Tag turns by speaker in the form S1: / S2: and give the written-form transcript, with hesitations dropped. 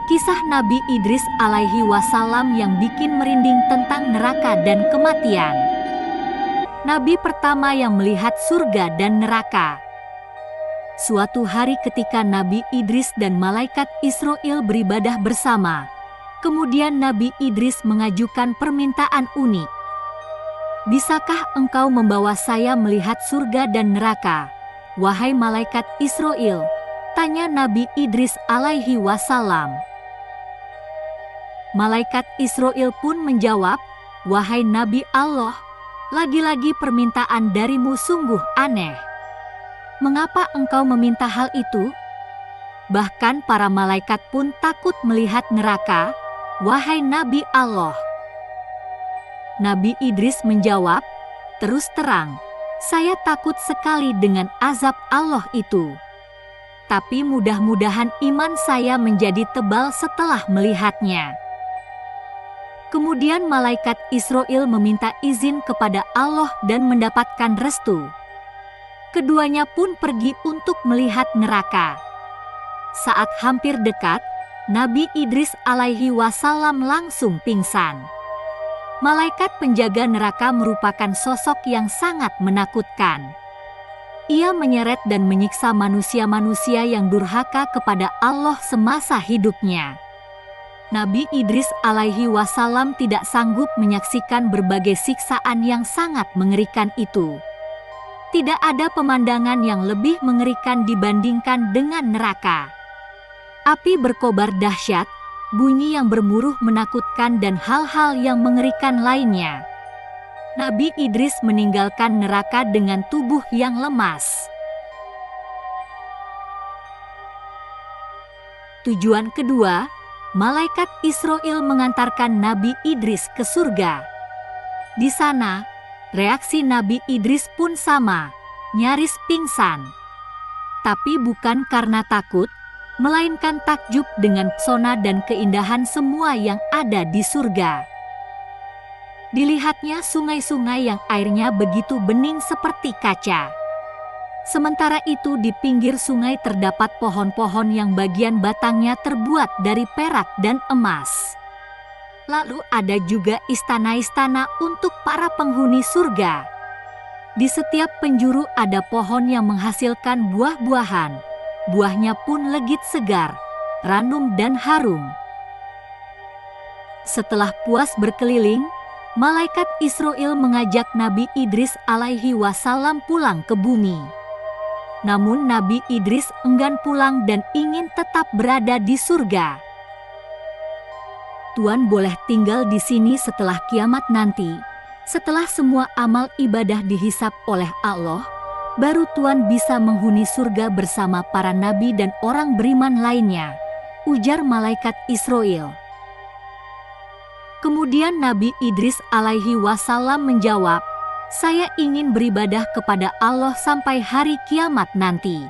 S1: Kisah Nabi Idris alaihi wasallam yang bikin merinding tentang neraka dan kematian. Nabi pertama yang melihat surga dan neraka. Suatu hari ketika Nabi Idris dan malaikat Israel beribadah bersama, kemudian Nabi Idris mengajukan permintaan unik. "Bisakah engkau membawa saya melihat surga dan neraka, wahai malaikat Israel?" tanya Nabi Idris alaihi wasallam. Malaikat Israel pun menjawab, "Wahai Nabi Allah, lagi-lagi permintaan darimu sungguh aneh. Mengapa engkau meminta hal itu? Bahkan para malaikat pun takut melihat neraka, wahai Nabi Allah." Nabi Idris menjawab, "Terus terang, saya takut sekali dengan azab Allah itu. Tapi mudah-mudahan iman saya menjadi tebal setelah melihatnya." Kemudian malaikat Israel meminta izin kepada Allah dan mendapatkan restu. Keduanya pun pergi untuk melihat neraka. Saat hampir dekat, Nabi Idris alaihi wasallam langsung pingsan. Malaikat penjaga neraka merupakan sosok yang sangat menakutkan. Ia menyeret dan menyiksa manusia-manusia yang durhaka kepada Allah semasa hidupnya. Nabi Idris alaihi wasallam tidak sanggup menyaksikan berbagai siksaan yang sangat mengerikan itu. Tidak ada pemandangan yang lebih mengerikan dibandingkan dengan neraka. Api berkobar dahsyat, bunyi yang bermuruh menakutkan dan hal-hal yang mengerikan lainnya. Nabi Idris meninggalkan neraka dengan tubuh yang lemas. Tujuan kedua, malaikat Israel mengantarkan Nabi Idris ke surga. Di sana, reaksi Nabi Idris pun sama, nyaris pingsan. Tapi bukan karena takut, melainkan takjub dengan pesona dan keindahan semua yang ada di surga. Dilihatnya sungai-sungai yang airnya begitu bening seperti kaca. Sementara itu di pinggir sungai terdapat pohon-pohon yang bagian batangnya terbuat dari perak dan emas. Lalu ada juga istana-istana untuk para penghuni surga. Di setiap penjuru ada pohon yang menghasilkan buah-buahan. Buahnya pun legit segar, ranum dan harum. Setelah puas berkeliling, malaikat Israel mengajak Nabi Idris alaihi wasallam pulang ke bumi. Namun Nabi Idris enggan pulang dan ingin tetap berada di surga. "Tuan boleh tinggal di sini setelah kiamat nanti, setelah semua amal ibadah dihisap oleh Allah, baru Tuan bisa menghuni surga bersama para nabi dan orang beriman lainnya," ujar malaikat Israel. Kemudian Nabi Idris alaihi wasallam menjawab, "Saya ingin beribadah kepada Allah sampai hari kiamat nanti."